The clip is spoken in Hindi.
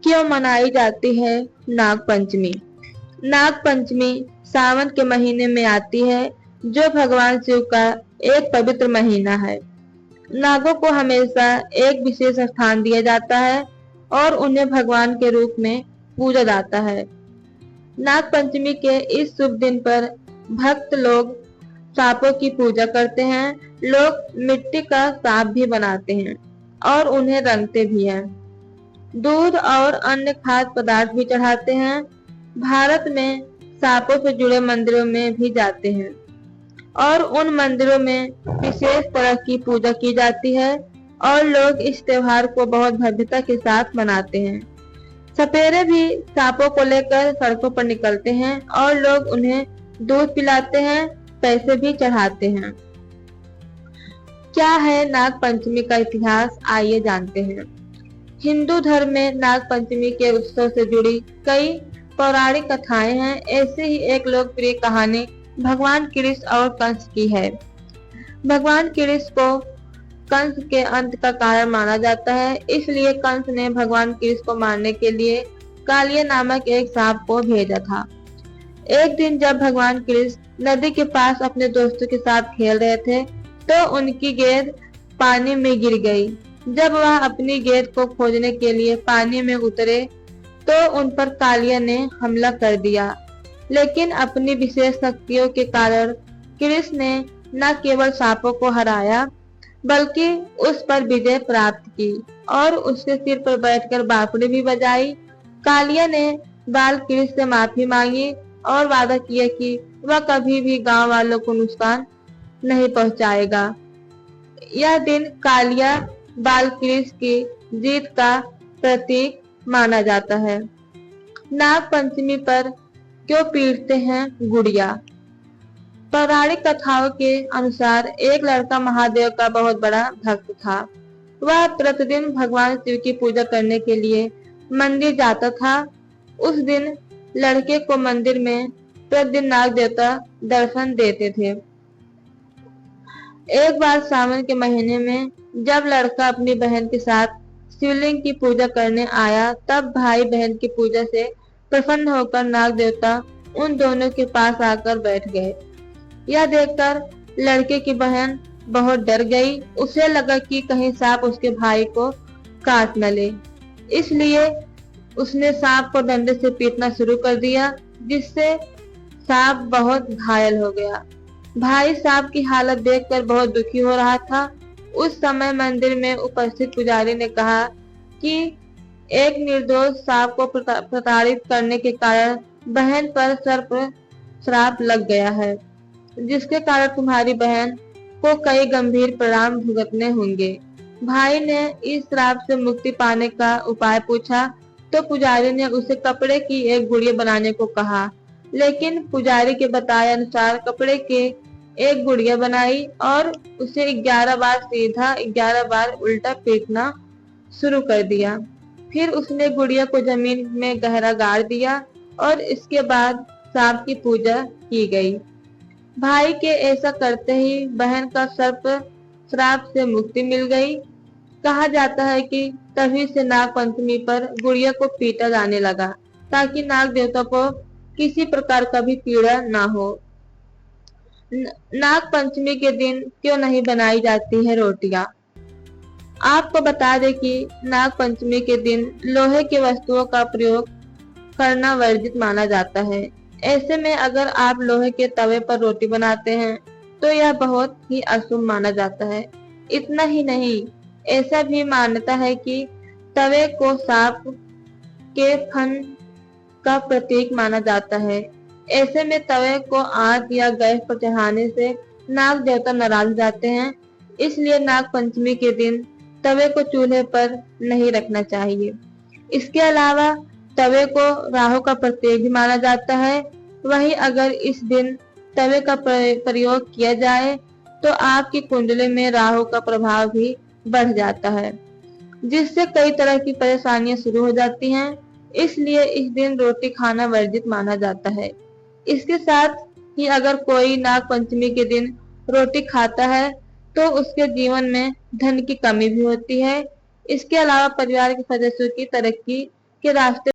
क्यों मनाई जाती है नाग पंचमी? नाग पंचमी सावन के महीने में आती है, जो भगवान शिव का एक पवित्र महीना है। नागों को हमेशा एक विशेष स्थान दिया जाता है और उन्हें भगवान के रूप में पूजा जाता है। नाग पंचमी के इस शुभ दिन पर भक्त लोग सांपों की पूजा करते हैं। लोग मिट्टी का सांप भी बनाते हैं और उन्हें रंगते भी हैं। दूध और अन्य खाद्य पदार्थ भी चढ़ाते हैं। भारत में सांपों से जुड़े मंदिरों में भी जाते हैं और उन मंदिरों में विशेष तरह की पूजा की जाती है और लोग इस त्योहार को बहुत भव्यता के साथ मनाते हैं। सपेरे भी सांपों को लेकर सड़कों पर निकलते हैं और लोग उन्हें दूध पिलाते हैं, पैसे भी चढ़ाते हैं। क्या है नाग पंचमी का इतिहास, आइए जानते हैं। हिंदू धर्म में नाग पंचमी के उत्सव से जुड़ी कई पौराणिक कथाएं हैं। ऐसे ही एक लोकप्रिय कहानी भगवान कृष्ण और कंस की है। भगवान कृष्ण को कंस के अंत का कारण माना जाता है, इसलिए कंस ने भगवान कृष्ण को मारने के लिए कालिया नामक एक सांप को भेजा था। एक दिन जब भगवान कृष्ण नदी के पास अपने दोस्तों के साथ खेल रहे थे, तो उनकी गेंद पानी में गिर गई। जब वह अपनी गेंद को खोजने के लिए पानी में उतरे, तो उन पर कालिया ने हमला कर दिया। लेकिन अपनी विशेष शक्तियों के कारण कृष्ण ने न केवल सांपों को हराया, बल्कि उस पर विजय प्राप्त की और उसके सिर पर बैठकर बांसुरी भी बजाई। कालिया ने बाल कृष्ण से माफी मांगी और वादा किया कि वह कभी भी गांव वालों को नुकसान नहीं पहुंचाएगा। यह दिन कालिया बाल कृष्ण की जीत का प्रतीक माना जाता है। नाग पंचमी पर क्यों पीटते हैं गुड़िया? पौराणिक कथाओं के अनुसार एक लड़का महादेव का बहुत बड़ा भक्त था। वह प्रतिदिन भगवान शिव की पूजा करने के लिए मंदिर जाता था। उस दिन लड़के को मंदिर में प्रतिदिन नाग देवता दर्शन देते थे। एक बार सावन के महीने में जब लड़का अपनी बहन के साथ शिवलिंग की पूजा करने आया, तब भाई बहन की पूजा से प्रसन्न होकर नाग देवता उन दोनों के पास आकर बैठ गए। यह देखकर लड़के की बहन बहुत डर गई। उसे लगा कि कहीं सांप उसके भाई को काट न ले, इसलिए उसने सांप को डंडे से पीटना शुरू कर दिया, जिससे सांप बहुत घायल हो गया। भाई सांप की हालत देखकर बहुत दुखी हो रहा था। उस समय मंदिर में उपस्थित पुजारी ने कहा कि एक निर्दोष सांप को प्रताड़ित करने के कारण बहन पर सर्प श्राप लग गया है, जिसके कारण तुम्हारी बहन को कई गंभीर परिणाम भुगतने होंगे। भाई ने इस श्राप से मुक्ति पाने का उपाय पूछा, तो पुजारी ने उसे कपड़े की एक गुड़िया बनाने को कहा। लेकिन पुजारी के बताए अनुसार कपड़े के एक गुड़िया बनाई और उसे 11 बार सीधा 11 बार उल्टा पीटना शुरू कर दिया। फिर उसने गुड़िया को जमीन में गहरा गाड़ दिया और इसके बाद सांप की पूजा की गई। भाई के ऐसा करते ही बहन का सर्प श्राप से मुक्ति मिल गई। कहा जाता है कि तभी से नाग पंचमी पर गुड़िया को पीटा जाने लगा, ताकि नाग देवता को किसी प्रकार का भी पीड़ा ना हो। नाग पंचमी के दिन क्यों नहीं बनाई जाती है रोटियां? आपको बता दें कि नाग पंचमी के दिन लोहे की वस्तुओं का प्रयोग करना वर्जित माना जाता है। ऐसे में अगर आप लोहे के तवे पर रोटी बनाते हैं तो यह बहुत ही अशुभ माना जाता है। इतना ही नहीं, ऐसा भी मान्यता है कि तवे को सांप के फन का प्रतीक माना जाता है। ऐसे में तवे को आग या गैस पर चढ़ाने से नाग देवता नाराज हो जाते हैं, इसलिए नाग पंचमी के दिन तवे को चूल्हे पर नहीं रखना चाहिए। इसके अलावा तवे को राहु का प्रतीक भी माना जाता है। वहीं अगर इस दिन तवे का प्रयोग किया जाए तो आपकी कुंडली में राहु का प्रभाव भी बढ़ जाता है, जिससे कई तरह की परेशानियां शुरू हो जाती हैं। इसलिए इस दिन रोटी खाना वर्जित माना जाता है। इसके साथ ही अगर कोई नाग पंचमी के दिन रोटी खाता है तो उसके जीवन में धन की कमी भी होती है। इसके अलावा परिवार के सदस्यों की तरक्की के रास्ते